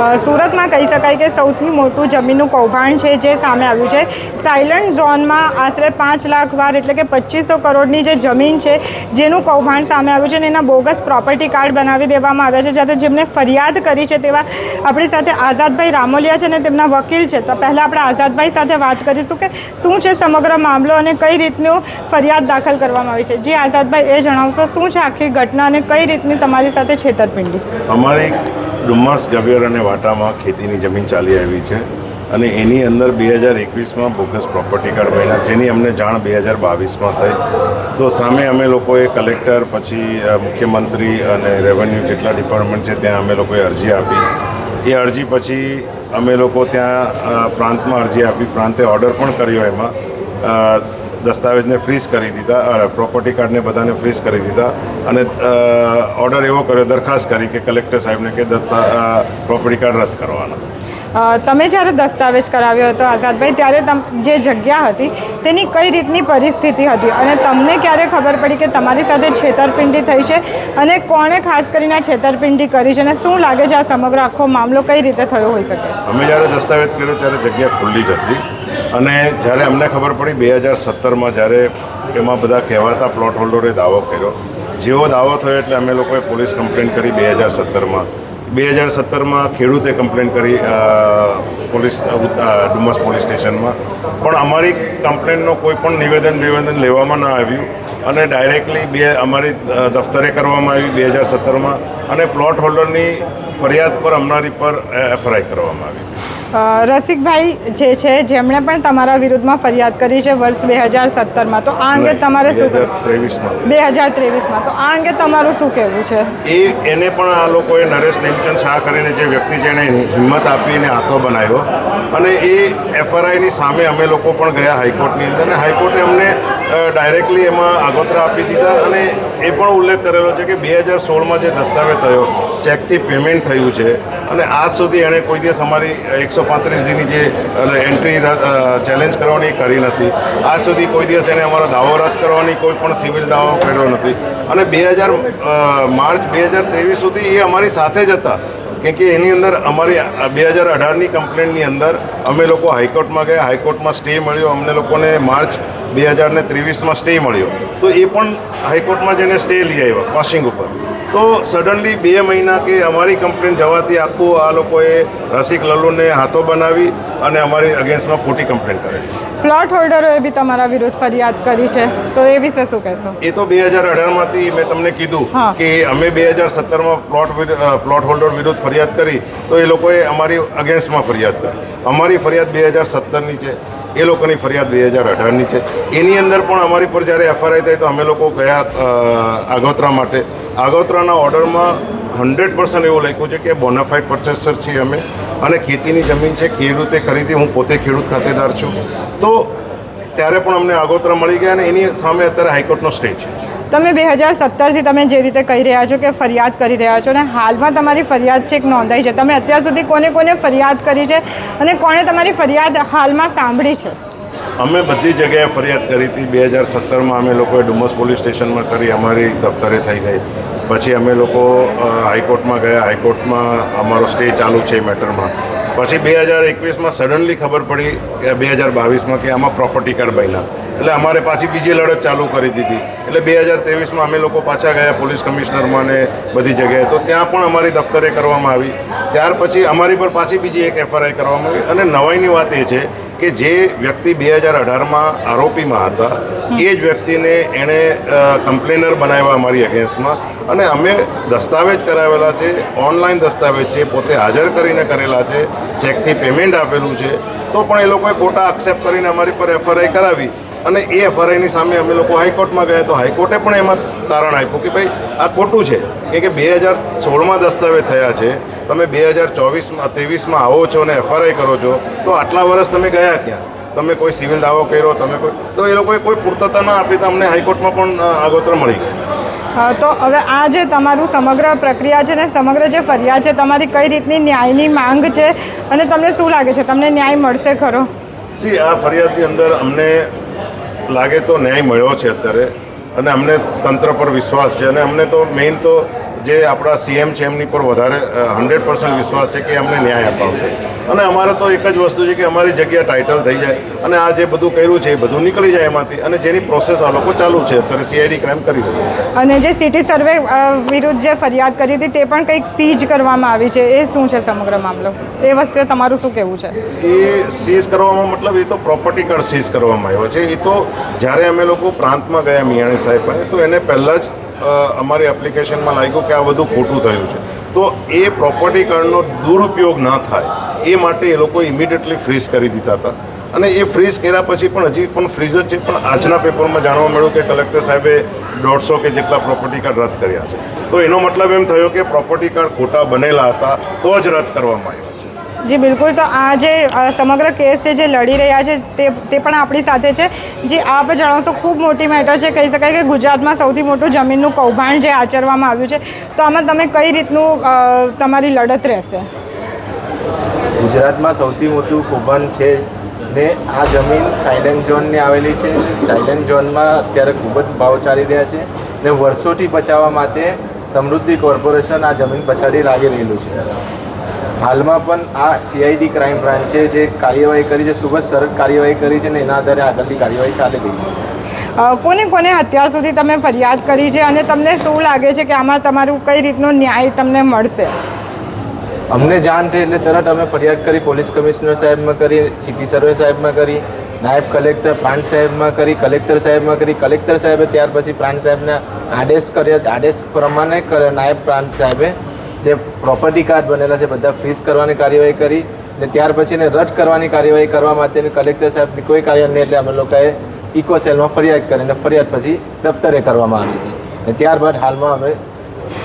સુરતમાં કહી શકાય કે સૌથી મોટું જમીનનું કૌભાંડ છે જે સામે આવ્યું છે. સાયલન્ટ ઝોનમાં આશરે 5 લાખ વાર એટલે કે 2500 કરોડની જે જમીન છે જેનું કૌભાંડ સામે આવ્યું છે અને એના બોગસ પ્રોપર્ટી કાર્ડ બનાવી દેવામાં આવ્યા છે. જ્યારે જેમને ફરિયાદ કરી છે તેવા આપણી સાથે આઝાદભાઈ રામોલિયા છે અને તેમના વકીલ છે. તો પહેલાં આપણે આઝાદભાઈ સાથે વાત કરીશું કે શું છે સમગ્ર મામલો અને કઈ રીતનું ફરિયાદ દાખલ કરવામાં આવી છે. જી આઝાદભાઈ, એ જણાવશો શું છે આખી ઘટના અને કઈ રીતની તમારી સાથે છેતરપિંડી? અમારી ડુમ્મસ ગભેર અને વાટામાં ખેતીની જમીન ચાલી આવી છે અને એની અંદર 2021માં બોગસ પ્રોપર્ટી કાર્ડ બન્યા, જેની અમને જાણ 2022માં થઈ. તો સામે અમે લોકોએ કલેક્ટર, પછી મુખ્યમંત્રી અને રેવન્યુ જેટલા ડિપાર્ટમેન્ટ છે ત્યાં અમે લોકોએ અરજી આપી. એ અરજી પછી અમે લોકો ત્યાં પ્રાંતમાં અરજી આપી, પ્રાંતે ઓર્ડર પણ કર્યો. એમાં દસ્તાવેજને ફ્રીઝ કરી દીધા, પ્રોપર્ટી કાર્ડને બધાને ફ્રીઝ કરી દીધા અને ઓર્ડર એવો કર્યો, દરખાસ્ત કરી કે કલેક્ટર સાહેબને કે પ્રોપર્ટી કાર્ડ રદ કરવાના. તમે જ્યારે દસ્તાવેજ કરાવ્યો હતો આઝાદભાઈ, ત્યારે જે જગ્યા હતી તેની કઈ રીતની પરિસ્થિતિ હતી અને તમને ક્યારે ખબર પડી કે તમારી સાથે છેતરપિંડી થઈ છે અને કોણે ખાસ કરીને છેતરપિંડી કરી છે અને શું લાગે છે આ સમગ્ર આખો મામલો કઈ રીતે થયો હોઈ શકે? અમે જ્યારે દસ્તાવેજ કર્યો ત્યારે જગ્યા ખુલ્લી જ હતી અને જ્યારે અમને ખબર પડી 2017માં જ્યારે એમાં બધા કહેવાતા પ્લોટ હોલ્ડરોએ દાવો કર્યો, જેવો દાવો થયો એટલે અમે લોકોએ પોલીસ કમ્પ્લેન કરી 2017માં. 2017માં ખેડૂતે કમ્પ્લેન કરી ડુમ્મસ પોલીસ સ્ટેશનમાં, પણ અમારી કમ્પ્લેનનો કોઈ પણ નિવેદન લેવામાં ન આવ્યું અને ડાયરેક્ટલી અમારી દફતરે કરવામાં આવી 2017માં અને પ્લોટ હોલ્ડરની ફરિયાદ પર અમારી પર એફઆઈઆર કરવામાં આવી. રસિકભાઈ જે છે જેમણે પણ તમારા વિરુદ્ધમાં ફરિયાદ કરી છે વર્ષ 2017માં, તો આ અંગે તમારે શું 2023માં, તો આ અંગે તમારું શું કહેવું છે? એને પણ આ લોકોએ નરેશ નેમચંદ શાહ કરીને જે વ્યક્તિ છે એને હિંમત આપીને હાથો બનાવ્યો અને એ એફઆરઆઈની સામે અમે લોકો પણ ગયા હાઈકોર્ટની અંદર અને હાઈકોર્ટે અમને ડાયરેક્ટલી એમાં આગોતરા આપી દીધા અને એ પણ ઉલ્લેખ કરેલો છે કે 2016માં જે દસ્તાવેજ થયો, ચેકથી પેમેન્ટ થયું છે અને આજ સુધી એણે કોઈ દિવસ અમારી 135Dની જે એન્ટ્રી ચેલેન્જ કરવાની કરી નથી. આજ સુધી કોઈ દિવસ એને અમારો દાવો રદ કરવાની કોઈ પણ સિવિલ દાવો કર્યો નથી અને માર્ચ 2023 સુધી એ અમારી સાથે જ હતા. કેમ કે એની અંદર અમારી 2018ની કમ્પ્લેન્ટની અંદર અમે લોકો હાઈકોર્ટમાં ગયા, હાઈકોર્ટમાં સ્ટે મળ્યો અમને લોકોને. માર્ચ 2023માં સ્ટે મળ્યો તો એ પણ હાઈકોર્ટમાં જઈને સ્ટે લઈ આવ્યા કોશિંગ ઉપર. તો સડનલી 2 મહિના કે અમારી કમ્પ્લેન જવાથી આખું આ લોકોએ રસિક લલ્લુને હાથો બનાવી અને અમારી અગેન્સ્ટમાં ખોટી કમ્પ્લેન કરેલી. પ્લોટ હોલ્ડરોએ બી તમારા વિરુદ્ધ ફરિયાદ કરી છે, તો એ વિશે શું કહેશો? એ તો 2018માંથી મેં તમને કીધું કે અમે 2017માં પ્લોટ હોલ્ડર વિરુદ્ધ ફરિયાદ કરી તો એ લોકોએ અમારી અગેન્સ્ટમાં ફરિયાદ કરી. અમારી ફરિયાદ 2017ની છે, એ લોકોની ફરિયાદ 2018ની છે. એની અંદર પણ અમારી પર જ્યારે એફઆરઆઈ થઈ તો અમે લોકો ગયા આગોતરા માટે. આગોતરાના ઓર્ડરમાં 100% એવું લખ્યું છે કે બોનાફાઇડ પરચેસર છીએ અમે અને ખેતીની જમીન છે, ખેડૂતે ખરીદી, હું પોતે ખેડૂત ખાતેદાર છું. તો ત્યારે પણ અમને આગોતરા મળી ગયા અને એની સામે અત્યારે હાઈકોર્ટનો સ્ટે છે. તમે 2017થી તમે જે રીતે કહી રહ્યા છો કે ફરિયાદ કરી રહ્યા છો અને હાલમાં તમારી ફરિયાદ છે એક નોંધાઈ છે, તમે અત્યાર સુધી કોને ફરિયાદ કરી છે અને કોણે તમારી ફરિયાદ હાલમાં સાંભળી છે? અમે બધી જગ્યાએ ફરિયાદ કરી હતી. 2017માં અમે લોકોએ ડુમ્મસ પોલીસ સ્ટેશનમાં કરી, અમારી દફતરે થઈ ગઈ. પછી અમે લોકો હાઈકોર્ટમાં ગયા, હાઈકોર્ટમાં અમારો સ્ટે ચાલુ છે એ મેટરમાં. પછી 2021માં સડનલી ખબર પડી કે 2022માં કે આમાં પ્રોપર્ટી કાર્ડ બન્યા એટલે અમારે પાછી બીજી લડત ચાલુ કરી દીધી. એટલે 2023માં અમે લોકો પાછા ગયા પોલીસ કમિશનરમાં ને બધી જગ્યાએ, તો ત્યાં પણ અમારી દફતરે કરવામાં આવી. ત્યાર પછી અમારી પર પાછી બીજી એક એફઆરઆઈ કરવામાં આવી અને નવાઈની વાત એ છે કે જે વ્યક્તિ 2018માં આરોપીમાં હતા એ જ વ્યક્તિને એણે કમ્પ્લેનર બનાવ્યા અમારી અગેન્સ્ટમાં અને અમે દસ્તાવેજ કરાવેલા છે, ઓનલાઈન દસ્તાવેજ છે, પોતે હાજર કરીને કરેલા છે, ચેકથી પેમેન્ટ આપેલું છે. તો પણ એ લોકોએ ખોટા એક્સેપ્ટ કરીને અમારી પર એફઆરઆઈ કરાવી અને એ એફઆરઆઈની સામે અમે લોકો હાઈકોર્ટમાં ગયા તો હાઈકોર્ટે પણ એમાં તારણ આપ્યું કે ભાઈ આ ખોટું છે. કે 2016માં દસ્તાવેજ થયા છે, તમે 2023માં આવો છો અને એફઆરઆઈ કરો છો તો આટલા વર્ષ તમે ગયા ક્યાં? તમે કોઈ સિવિલ દાવો કર્યો, તમે તો એ લોકોએ કોઈ પૂર્તતા ન આપી તો અમને હાઈકોર્ટમાં પણ આગોતરા મળી ગઈ. તો હવે આ જે તમારું સમગ્ર પ્રક્રિયા છે ને સમગ્ર જે ફરિયાદ છે, તમારી કઈ રીતની ન્યાયની માંગ છે અને તમને શું લાગે છે તમને ન્યાય મળશે ખરો? આ ફરિયાદની અંદર અમને લાગે તો ન્યાય મળ્યો છે અત્યારે અને અમને તંત્ર પર વિશ્વાસ છે અને અમને તો મેઇન તો જે આપણા સીએમ છે એમની પર વધારે 100% વિશ્વાસ છે કે અમને ન્યાય અપાવશે. અને અમારે તો એક જ વસ્તુ છે કે અમારી જગ્યા ટાઇટલ થઈ જાય અને આ જે બધું કર્યું છે એ બધું નીકળી જાય એમાંથી, અને જેની પ્રોસેસ આ લોકો ચાલુ છે અત્યારે સીઆઈડી ક્રાઇમ કરી રહ્યું છે. અને જે સિટી સર્વે વિરુદ્ધ જે ફરિયાદ કરી હતી તે પણ કંઈક સીઝ કરવામાં આવી છે, એ શું છે સમગ્ર મામલો? એ વસ્તુ તમારું શું કહેવું છે? એ સીઝ કરવામાં મતલબ એ તો પ્રોપર્ટી કાર્ડ સીઝ કરવામાં આવ્યો છે. એ તો જ્યારે અમે લોકો પ્રાંતમાં ગયા મિયાણી સાહેબ પાસે, તો એને પહેલાં જ અમારી એપ્લિકેશનમાં લાગ્યું કે આ બધું ખોટું થયું છે, તો એ પ્રોપર્ટી કાર્ડનો દુરુપયોગ ન થાય એ માટે એ લોકો ઇમિડિયેટલી ફ્રીઝ કરી દીધા હતા. અને એ ફ્રીઝ કર્યા પછી પણ હજી પણ ફ્રીઝ જ છે. પણ આજના પેપરમાં જાણવા મળ્યું કે કલેક્ટર સાહેબે 150 કે જેટલા પ્રોપર્ટી કાર્ડ રદ કર્યા છે. તો એનો મતલબ એમ થયો કે પ્રોપર્ટી કાર્ડ ખોટા બનેલા હતા તો જ રદ કરવામાં આવ્યા છે. જી બિલકુલ. તો આ જે સમગ્ર કેસ છે જે લડી રહ્યા છે તે પણ આપણી સાથે છે. જે આપ જણાવશો, ખૂબ મોટી મેટર છે, કહી શકાય કે ગુજરાતમાં સૌથી મોટું જમીનનું કૌભાંડ જે આચરવામાં આવ્યું છે, તો આમાં તમે કઈ રીતનું તમારી લડત રહેશે? ગુજરાતમાં સૌથી મોટું કૌભાંડ છે ને આ જમીન સાયલેન્ટ ઝોનની આવેલી છે. સાયલેન્ટ ઝોનમાં અત્યારે ખૂબ જ ભાવ ચાલી રહ્યા છે ને વર્ષોથી બચાવવા માટે સમૃદ્ધિ કોર્પોરેશન આ જમીન પછાડી લાગી રહેલું છે. હાલમાં પણ આ સીઆઈડી ક્રાઇમ બ્રાન્ચે જે કાર્યવાહી કરી છે, ખૂબ જ સરળ કાર્યવાહી કરી છે ને એના આધારે આગળની કાર્યવાહી ચાલી રહી છે. કોને કોને અત્યાર સુધી તમે ફરિયાદ કરી છે અને તમને શું લાગે છે કે આમાં તમારું કઈ રીતનો ન્યાય તમને મળશે? અમને જાણ થઈ એટલે તરત અમે ફરિયાદ કરી, પોલીસ કમિશનર સાહેબમાં કરી, સિટી સર્વે સાહેબમાં કરી, નાયબ કલેક્ટર પ્રાંત સાહેબમાં કરી, કલેક્ટર સાહેબમાં કરી. કલેક્ટર સાહેબે ત્યાર પછી પ્રાંત સાહેબને આદેશ કર્યા. આદેશ પ્રમાણે નાયબ પ્રાંત સાહેબે જે પ્રોપર્ટી કાર્ડ બનેલા છે બધા ફ્રીઝ કરવાની કાર્યવાહી કરી ને ત્યાર પછી એને રદ કરવાની કાર્યવાહી કરવા માટેની કલેક્ટર સાહેબની કોઈ કાર્યવાહી નહીં, એટલે અમે લોકોએ ઇકો સેલમાં ફરિયાદ કરીને ફરિયાદ પછી દફતરે કરવામાં આવી હતી. ને ત્યારબાદ હાલમાં અમે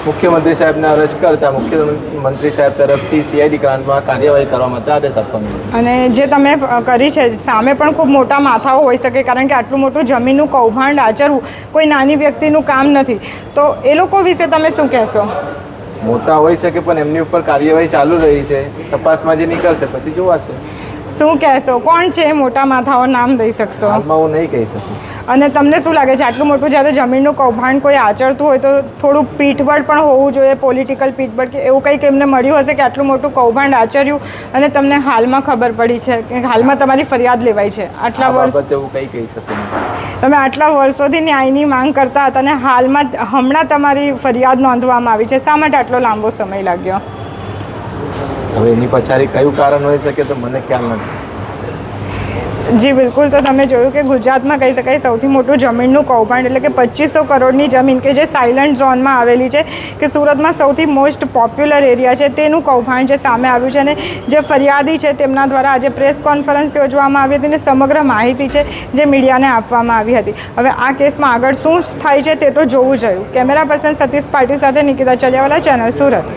મુખ્યમંત્રી સાહેબને અરજ કરતા મુખ્યમંત્રી સાહેબ તરફથી સીઆઈડી ગ્રાન્ટમાં કાર્યવાહી કરવા માટે આદેશ આપવામાં આવ્યો. અને જે તમે કરી છે સામે પણ ખૂબ મોટા માથાઓ હોઈ શકે, કારણ કે આટલું મોટું જમીનનું કૌભાંડ આચરવું કોઈ નાની વ્યક્તિનું કામ નથી, તો એ લોકો વિશે તમે શું કહેશો? મોટા હોઈ શકે પણ એમની ઉપર કાર્યવાહી ચાલુ રહી છે. તપાસમાં જે નીકળશે પછી જોવાશે. શું કહેશો? કોણ છે મોટા માથાઓ, નામ દઈ શકશો? હાલમાં હું નહીં કહી શકું. અને તમને શું લાગે છે આટલું મોટું જ્યારે જમીનનું કૌભાંડ કોઈ આચરતું હોય તો થોડું પીઠબળ પણ હોવું જોઈએ, પોલિટિકલ પીઠબળ, કે એવું કંઈક એમને મળ્યું હશે કે આટલું મોટું કૌભાંડ આચર્યું અને તમને હાલમાં ખબર પડી છે કે હાલમાં તમારી ફરિયાદ લેવાઈ છે? આટલા વર્ષ એવું કંઈ કહી શકું નહીં. તમે આટલા વર્ષોથી ન્યાયની માંગ કરતા હતા અને હમણાં તમારી ફરિયાદ નોંધવામાં આવી છે, શા માટે આટલો લાંબો સમય લાગ્યો? હવે એની પછાડી કયું કારણ હોઈ શકે તો મને ખ્યાલ નથી. જી બિલકુલ. તો તમે જોયું કે ગુજરાતમાં કહી શકાય સૌથી મોટું જમીનનું કૌભાંડ, એટલે કે 2500 કરોડની જમીન કે જે સાયલન્ટ ઝોનમાં આવેલી છે, કે સુરતમાં સૌથી મોસ્ટ પોપ્યુલર એરિયા છે, તેનું કૌભાંડ જે સામે આવ્યું છે. અને જે ફરિયાદી છે તેમના દ્વારા આજે પ્રેસ કોન્ફરન્સ યોજવામાં આવી હતી અને સમગ્ર માહિતી છે જે મીડિયાને આપવામાં આવી હતી. હવે આ કેસમાં આગળ શું થાય છે તે તો જોવું જોયું. કેમેરા પર્સન સતીશ પાટીલ સાથે નિકિતા ચલિયાવાલા, ચેનલ સુરત.